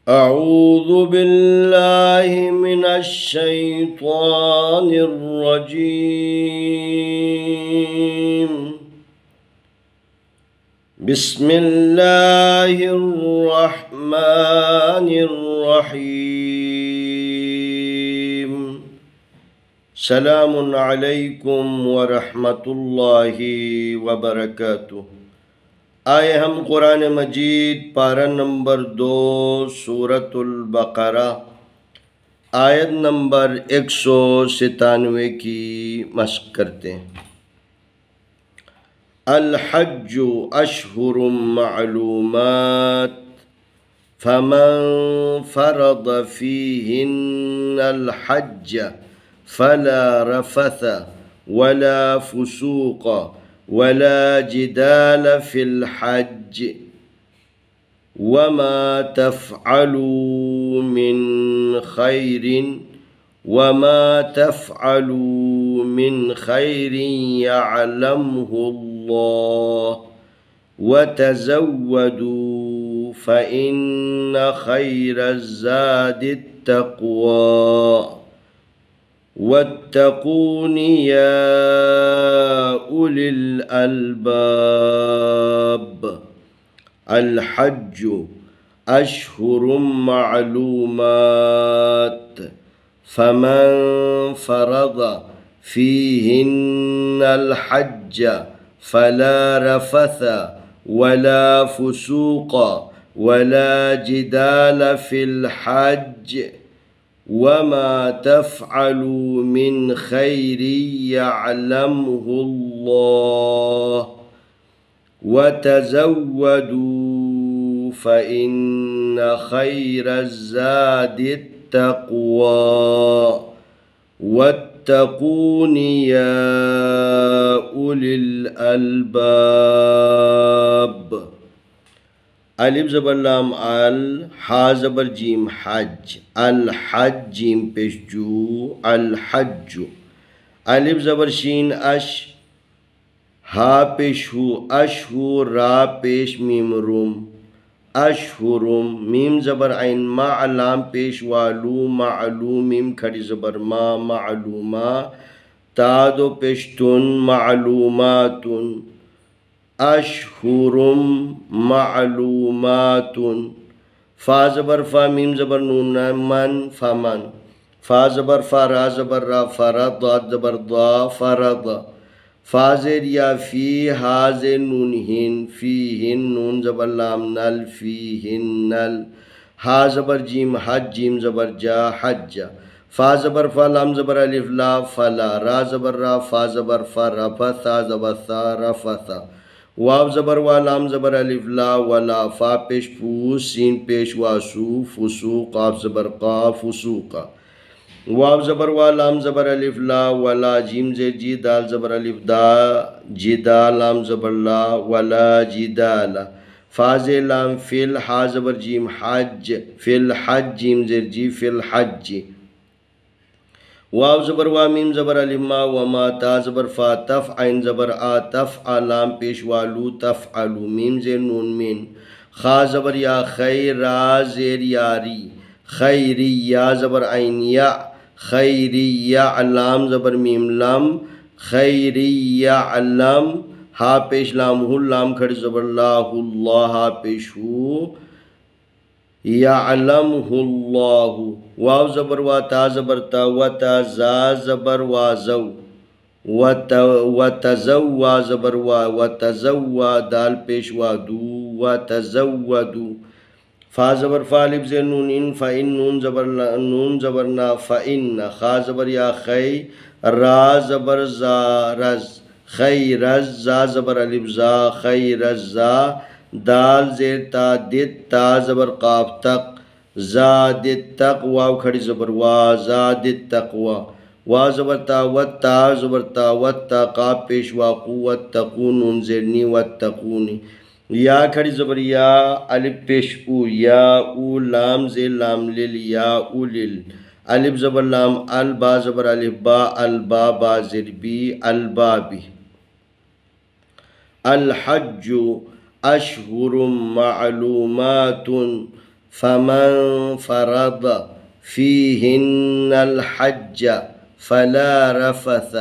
أعوذ بالله من الشيطان الرجيم. بسم الله الرحمن الرحيم. سلام عليكم ورحمة الله وبركاته. आए हम कुरान मजीद पारा नंबर 2 सूरतुल बकरा आयत नंबर 197 की मश्क करते हैं। अल हज्जु अशहुरुम मालूमात फमन फरद फीहिन्नल हज्ज फला रफथ वला फुसूक वला जिदाल फिल हज्ज वमा तफ़अलू मिन खैरिन यअलमुहुल्लाह वतज़व्वदू फ़इन्न खैरज़्ज़ादित तक़वा वत्तक़ूनि या उलिल अलबाब। अल हज्जु अशहुरुम मालूमात फमन फरद फीहिन्नल हज्ज फला रफथ वला फुसूक वला जिदाल फिल हज्ज वमा तफ़अलू मिन खैरि यअलमुहुल्लाह वतज़व्वदू फ़इन्न खैरज़्ज़ादित तक़वा वत्तक़ूनि या उलिल अलबाब। अलिफ ज़बर लाम अल हा ज़बर जीम हज अल हज जीम पेश जू अल हज्जु। अलिफ ज़बर शीन अश हा पेश हु अशहु रा पेश मीम रुम अशहुरुम मीम ज़बर ऐन मा अलाम पेश वालू मालू मीम खड़ी ज़बर मा मालूमा तादो पेश तुन मालूमातुन अशहुरुम मालूमातुन फ़ा ज़बर फ़ा मीम ज़बर नून मन फ़मन फ़ा ज़बर फ़ा रा ज़बर रा फ़रद दाद ज़बर दा फ़रद फ़ा ज़ेर या फ़ी हा ज़ेर नून हिन फ़ी हिन नून ज़बर लाम नल फ़ी हिन नल हा ज़बर जीम हज जीम ज़बर जा हज्जा फ़ा ज़बर फ़ा लाम ज़बर अलिफ ला फ़ला रा ज़बर रा फ़ा ज़बर फ़ा रफ़ा ज़बर सा रफ़ा वाव ज़बर वा लाम ज़बर अलिफ ला वला फ़ा पेश फू सीन पेश वासू फुसू क़ाफ ज़बर क़ा फुसूक़ा वाव ज़बर वा लाम ज़बर अलिफ ला वला जीम ज़ेर जी दाल ज़बर अलिफ दा जिदा लाम ज़बर ला वला जिदाला फ़ा ज़े लाम फ़िल हा ज़बर जीम हज फ़िल हज जीम ज़ेर जी फ़िल हज वाव ज़बर वा मीम ज़बर अलिफ मा वमा ता ज़बर फ़ा तफ़ ऐन ज़बर आ तफ़ आलाम पेश वालू तफ़ अलू मीम ज़ेर नून मीन खा ज़बर या खै रा ज़ेर यारी खैरी या ज़बर ऐन या खैरी या अलाम ज़बर मीम लम खैरी या अल्लाम हा पेश लाम हुल लाम खड़ ज़बर लाहुल्लाह हा पेश हु यअलमुहुल्लाहु वाव ज़बर वा ता ज़बर ता व ता ज़ा ज़बर वा ज़ौ व तज़व्वा ज़बर वा व तज़व्वा दाल पेश वा दू व तज़व्वदू फ़ा ज़बर फ़ा अलिफ ज़ेर नून इन फ़इन नून ज़बर ना फ़इन खा ज़बर या खै रा ज़बर ज़ा रज़ खै रज़ ज़ा ज़बर अलिफ ज़ा खै रज़्ज़ा दाल ज़ेर ता दित ता ज़बर क़ाफ तक ज़ादित तक वाव खड़ी ज़बर वा ज़ादित तक़वा वा ज़बर ता ज़बर ता क़ाफ पेश वा क़ुव्वत तक़ून नून ज़ेर नी वत्तक़ूनी या खड़ी ज़बर या अलिफ पेश उ या उ लाम ज़ेर लाम लिल या उलिल अलिफ ज़बर लाम अल बा ज़बर अलिफ बा अल बा बा ज़ेर बी अल बाबी। अल हज्जु अशहुरुम मालूमातुन فمن فرض فيهن الحج فلا رفث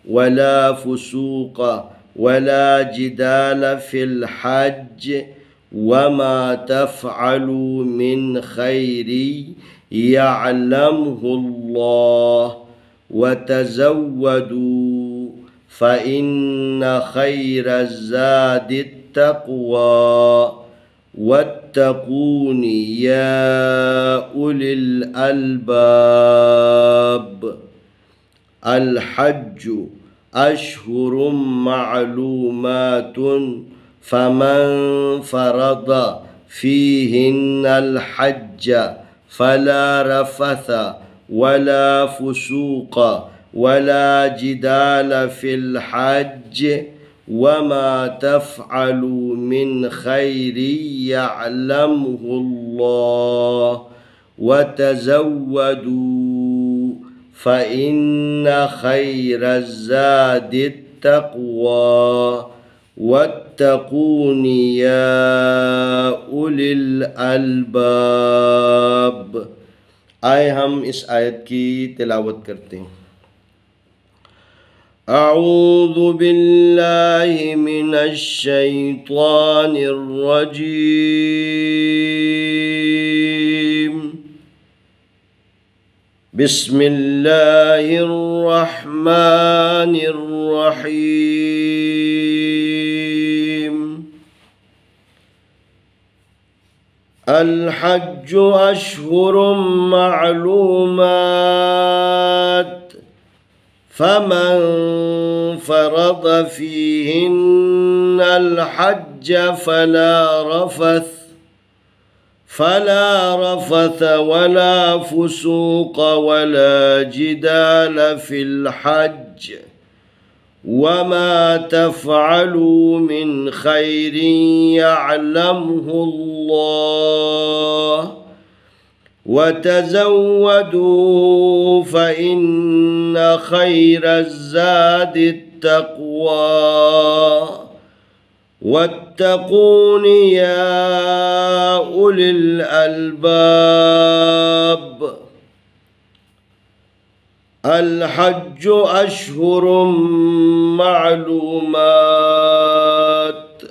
ولا فسوق ولا جدال في الحج وما تفعلوا من خير يعلمه الله وتزودوا فإن خير الزاد التقوى واتقون يا أولي الألباب. الحج أشهر معلومات فمن فرض فيهن الحج فلا رفث ولا فسوق ولا جدال في الحج وما تفعلوا من خير يعلمه الله وتزودوا فإن خير الزاد التقوى واتقون يا أولي الألباب. आए हम इस आयत की तिलावत करते हैं। أعوذ بالله من الشيطان الرجيم بسم الله الرحمن الرحيم الحج أشهر معلومات فمن فرض فيهن الحج فلا رفث ولا فسوق ولا جدال في الحج وما تفعلوا من خير يعلمه الله وتزودوا فإن خير الزاد التقوى واتقون يا أولي الألباب. الحج أشهر معلومات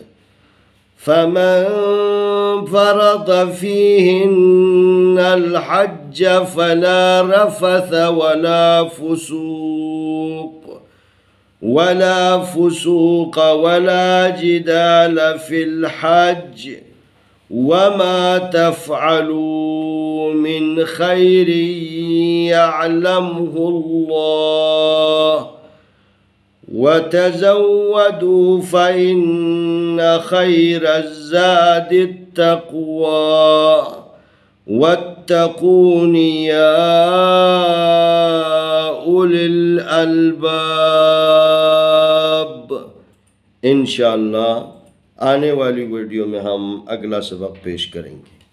فمن فرض فيهن الحج فلا رفث ولا فسوق ولا جدال في الحج وما تفعلوا من خير يعلمه الله وتزودوا فإن خير الزاد التقوى واتقون يا أولي الألباب. इंशाअल्लाह आने वाली वीडियो में हम अगला सबक पेश करेंगे।